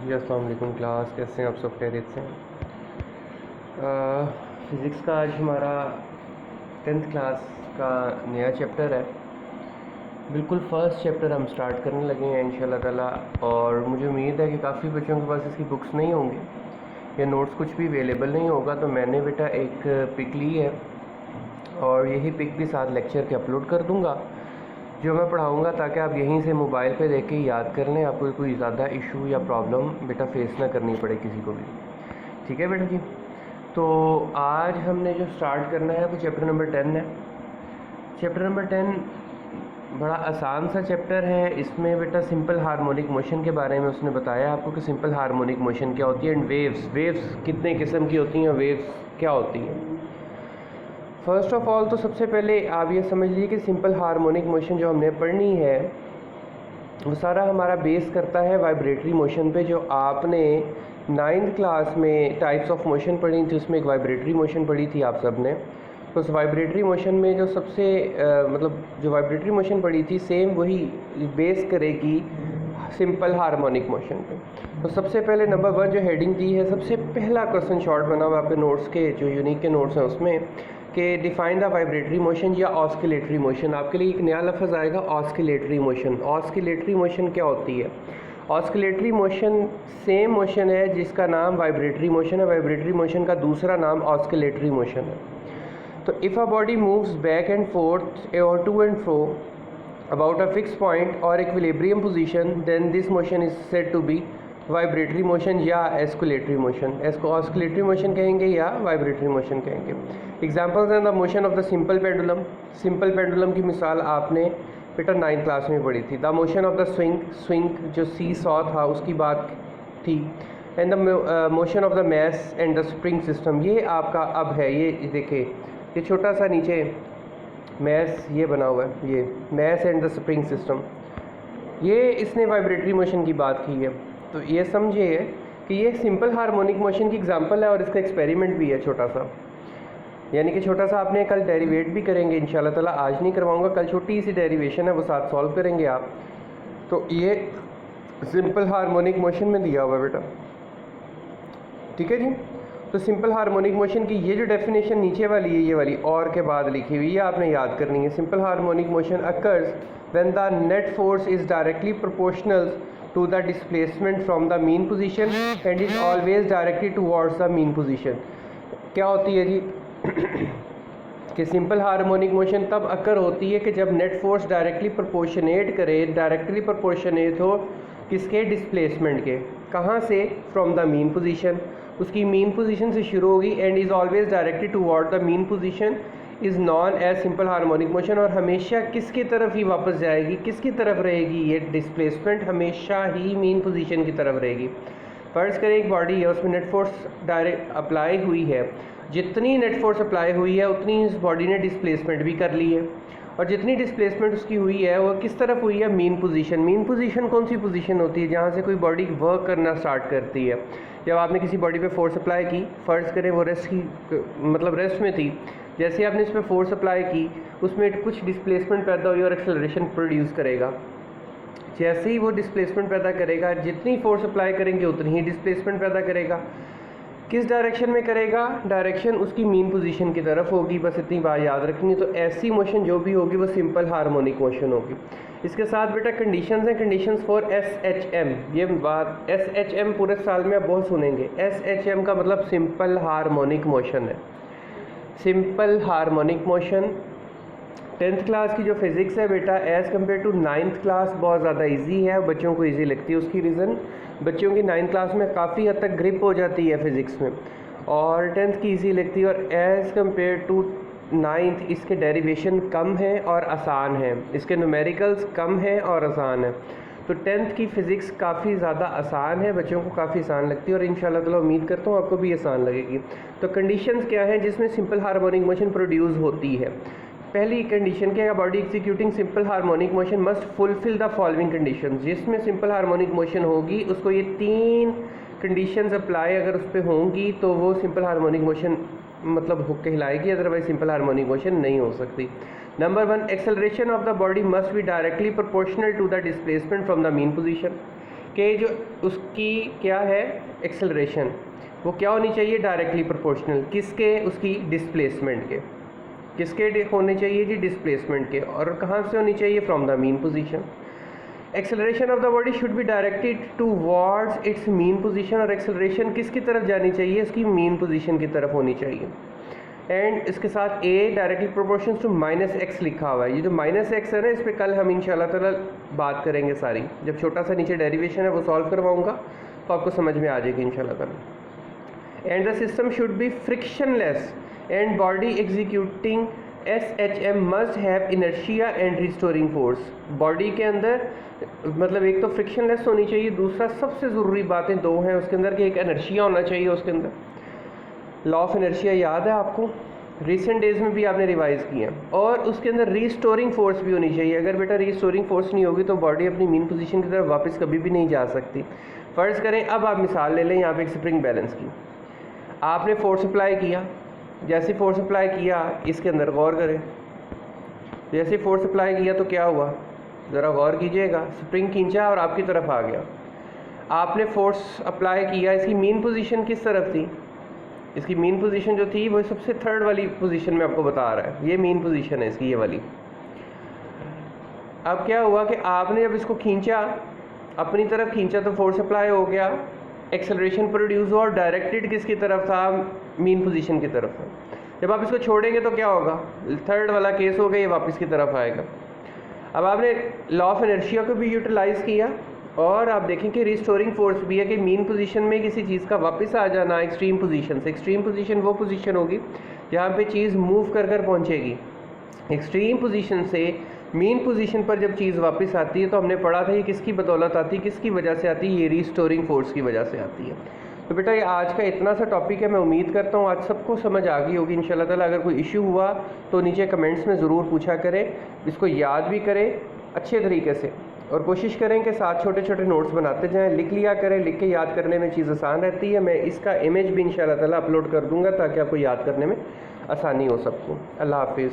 जी अस्सलाम वालेकुम क्लास, कैसे हैं आप सब? खैरियत से हैं? फ़िज़िक्स का आज हमारा 10th क्लास का नया चैप्टर है। बिल्कुल फ़र्स्ट चैप्टर हम स्टार्ट करने लगे हैं इंशाल्लाह ताला। और मुझे उम्मीद है कि काफ़ी बच्चों के पास इसकी बुक्स नहीं होंगी या नोट्स कुछ भी अवेलेबल नहीं होगा, तो मैंने बेटा एक पिक ली है और यही पिक भी साथ लेक्चर के अपलोड कर दूँगा जो मैं पढ़ाऊँगा, ताकि आप यहीं से मोबाइल पे देख के याद कर लें। आपको कोई ज़्यादा इशू या प्रॉब्लम बेटा फेस ना करनी पड़े किसी को भी। ठीक है बेटा जी। तो आज हमने जो स्टार्ट करना है वो चैप्टर नंबर 10 है। चैप्टर नंबर 10 बड़ा आसान सा चैप्टर है। इसमें बेटा सिंपल हार्मोनिक मोशन के बारे में उसने बताया आपको कि सिंपल हार्मोनिक मोशन क्या होती है एंड वेव्स कितने किस्म की होती हैं, वेव्स क्या होती हैं। फर्स्ट ऑफ ऑल तो सबसे पहले आप ये समझ लीजिए कि सिंपल हार्मोनिक मोशन जो हमने पढ़नी है वो सारा हमारा बेस करता है वाइब्रेटरी मोशन पे, जो आपने 9th क्लास में टाइप्स ऑफ मोशन पढ़ी थी, उसमें एक वाइब्रेटरी मोशन पढ़ी थी आप सब ने। तो उस वाइब्रेटरी मोशन में जो सबसे जो वाइब्रेटरी मोशन पढ़ी थी सेम वही बेस करेगी सिंपल हार्मोनिक मोशन पे। तो सबसे पहले नंबर 1 जो हेडिंग दी है, सबसे पहला क्वेश्चन शॉर्ट बना हुआ आपके नोट्स के जो यूनिक के नोट्स हैं उसमें कि डिफाइन द वाइब्रेटरी मोशन या ऑस्किलेटरी मोशन। आपके लिए एक नया लफ्ज़ आएगा ऑस्किलेटरी मोशन। ऑस्किलेटरी मोशन क्या होती है? ऑस्किलेटरी मोशन सेम मोशन है जिसका नाम वाइब्रेटरी मोशन है। वाइब्रेटरी मोशन का दूसरा नाम ऑस्किलेटरी मोशन है। तो if a body moves back and forth और to and fro about a fixed point or equilibrium position, then this motion is said to be vibratory motion या oscillatory motion. इसको oscillatory motion कहेंगे या vibratory motion कहेंगे। Examples हैं the motion of the simple pendulum. Simple pendulum की मिसाल आपने बेटा 9th क्लास में पढ़ी थी। The motion of the swing जो सी सॉ था उसकी बात थी। And the motion of the mass and the spring system, ये आपका अब है। ये देखिए ये छोटा सा नीचे मैस ये बना हुआ है, ये mass and the spring system, ये इसने वाइब्रेटरी मोशन की बात की है। तो ये समझिए कि ये सिंपल हार्मोनिक मोशन की एग्जांपल है और इसका एक्सपेरिमेंट भी है छोटा सा, यानी कि छोटा सा आपने कल डेरिवेट भी करेंगे इंशाल्लाह ताला। आज नहीं करवाऊंगा, कल छोटी सी डेरिवेशन है वो साथ सॉल्व करेंगे आप। तो ये सिंपल हार्मोनिक मोशन में दिया हुआ बेटा, ठीक है जी। तो सिंपल हार्मोनिक मोशन की ये जो डेफिनेशन नीचे वाली है, ये वाली और के बाद लिखी हुई है, आपने याद करनी है। Simple harmonic motion occurs when the net force is directly proportional to the displacement from the mean position and is always directed towards the mean position. क्या होती है जी कि सिंपल हार्मोनिक मोशन तब अकर होती है कि जब नेट फोर्स डायरेक्टली प्रोपोर्शनेट हो किसके? डिस्प्लेसमेंट के। कहाँ से? फ्रॉम द मीन पोजीशन, उसकी मीन पोजीशन से शुरू होगी and is always directed toward the mean position is known as simple harmonic motion. और हमेशा किसकी तरफ ही वापस जाएगी, किसकी तरफ रहेगी? ये डिस्प्लेसमेंट हमेशा ही मीन पोजीशन की तरफ रहेगी। फर्ज करें एक बॉडी है, उसमें नेट फोर्स डायरेक्ट अप्लाई हुई है, जितनी नेट फोर्स अप्लाई हुई है उतनी इस बॉडी ने डिस्प्लेसमेंट भी कर ली है, और जितनी डिस्प्लेसमेंट उसकी हुई है वो किस तरफ हुई है? Mean position. मीन पोजीशन कौन सी पोजीशन होती है? जहाँ से कोई बॉडी वर्क करना स्टार्ट करती है। जब आपने किसी बॉडी पे फोर्स अप्लाई की, फ़र्ज़ करें वो रेस्ट में थी, जैसे आपने इस पर फोर्स अप्लाई की उसमें कुछ डिस्प्लेसमेंट पैदा हुई और एक्सेलरेशन प्रोड्यूस करेगा। जैसे ही वो डिस्प्लेसमेंट पैदा करेगा, जितनी फोर्स अप्लाई करेंगे उतनी ही डिस्प्लेसमेंट पैदा करेगा। किस डायरेक्शन में करेगा? डायरेक्शन उसकी मीन पोजीशन की तरफ होगी, बस इतनी बात याद रखनी। तो ऐसी मोशन जो भी होगी वो सिंपल हार्मोनिक मोशन होगी। इसके साथ बेटा कंडीशंस हैं, कंडीशंस फॉर SHM। ये बात SHM पूरे साल में आप बहुत सुनेंगे। SHM का मतलब सिंपल हार्मोनिक मोशन है। Simple harmonic motion 10th class की जो फिज़िक्स है बेटा as compare to 9th class बहुत ज़्यादा इजी है, बच्चों को इजी लगती है। उसकी रीज़न बच्चों की 9th क्लास में काफ़ी हद तक ग्रिप हो जाती है फ़िज़िक्स में, और 10th की इजी लगती है। और एज़ कम्पेयर टू 9th इसके डेरिवेशन कम है और आसान है, इसके न्यूमेरिकल्स कम है और आसान है। तो 10th की फ़िज़िक्स काफ़ी ज़्यादा आसान है, बच्चों को काफ़ी आसान लगती है, और इंशाल्लाह ताला उम्मीद करता हूँ आपको भी आसान लगेगी। तो कंडीशंस क्या हैं जिसमें सिंपल हार्मोनिक मोशन प्रोड्यूस होती है? पहली कंडीशन क्या है? Body executing simple harmonic motion must fulfil the following condition. जिसमें सिंपल हार्मोनिक मोशन होगी उसको ये 3 कंडीशंस अप्लाई अगर उस पर होंगी तो वो सिंपल हार्मोनिक मोशन मतलब कहलाएगी, अदरवाइज सिंपल हार्मोनिक मोशन नहीं हो सकती। Number 1, acceleration of the body must be directly proportional to the displacement from the mean position. कि जो उसकी क्या है एक्सेलरेशन, वो क्या होनी चाहिए, डायरेक्टली प्रोपोर्शनल किसके, उसकी डिस्प्लेसमेंट के। किसके होने चाहिए जी, डिस्प्लेसमेंट के। और कहाँ से होनी चाहिए, from the mean position. Acceleration of the body should be directed towards its mean position, और एक्सेलरेशन किसकी तरफ जानी चाहिए, इसकी मीन पोजीशन की तरफ होनी चाहिए। एंड इसके साथ ए डायरेक्टली प्रोपोर्शन टू -x लिखा हुआ है। ये जो -x है ना, इस पर कल हम इंशाल्लाह ताला बात करेंगे सारी। जब छोटा सा नीचे डेरिवेशन है वो सॉल्व करवाऊंगा तो आपको समझ में आ जाएगी इंशाल्लाह ताला। And the system should be frictionless and body executing SHM must have inertia and restoring force. Body के अंदर मतलब एक तो फ्रिक्शनलेस होनी चाहिए, दूसरा सबसे ज़रूरी बातें दो हैं उसके अंदर कि एक इनर्शिया होना चाहिए उसके अंदर। लॉ ऑफ इनर्शिया याद है आपको, रिसेंट डेज में भी आपने रिवाइज़ किया। और उसके अंदर रीस्टोरिंग फोर्स भी होनी चाहिए। अगर बेटा रीस्टोरिंग फोर्स नहीं होगी तो बॉडी अपनी मीन पोजीशन की तरफ वापस कभी भी नहीं जा सकती। फ़र्ज़ करें, अब आप मिसाल ले लें यहाँ पे एक स्प्रिंग बैलेंस की। आपने फोर्स अप्लाई किया, जैसे फोर्स अप्लाई किया इसके अंदर गौर करें, जैसे फोर्स अप्लाई किया तो क्या हुआ, ज़रा गौर कीजिएगा। स्प्रिंग खींचा और आपकी तरफ आ गया। आपने फोर्स अप्लाई किया, इसकी मीन पोजीशन किस तरफ थी, इसकी मीन पोजीशन जो थी वो सबसे थर्ड वाली पोजीशन में आपको बता रहा है। ये मीन पोजीशन है इसकी, ये वाली। अब क्या हुआ कि आपने जब इसको खींचा, अपनी तरफ खींचा तो फोर्स अप्लाई हो गया, एक्सेलरेशन प्रोड्यूस हुआ, और डायरेक्टेड किसकी तरफ था, मीन पोजीशन की तरफ था। जब आप इसको छोड़ेंगे तो क्या होगा, थर्ड वाला केस हो गया, ये वापस की तरफ आएगा। अब आपने लॉ ऑफ इनर्शिया को भी यूटिलाइज़ किया, और आप देखें कि रिस्टोरिंग फोर्स भी है कि मीन पोजीशन में किसी चीज़ का वापस आ जाना एक्सट्रीम पोजीशन से। एक्सट्रीम पोजीशन वो पोजीशन होगी जहाँ पे चीज़ मूव कर कर पहुँचेगी। एक्सट्रीम पोजीशन से मीन पोजीशन पर जब चीज़ वापस आती है तो हमने पढ़ा था ये किसकी बदौलत आती है, किसकी वजह से आती है, ये रिस्टोरिंग फोर्स की वजह से आती है। तो बेटा ये आज का इतना सा टॉपिक है, मैं उम्मीद करता हूँ आज सबको समझ आ गई होगी इंशाल्लाह ताला। अगर कोई इशू हुआ तो नीचे कमेंट्स में ज़रूर पूछा करें, इसको याद भी करें अच्छे तरीके से, और कोशिश करें कि साथ छोटे छोटे नोट्स बनाते जाएं, लिख लिया करें। लिख के याद करने में चीज़ आसान रहती है। मैं इसका इमेज भी इंशाल्लाह ताला अपलोड कर दूंगा ताकि आपको याद करने में आसानी हो सबको। अल्लाह हाफिज़।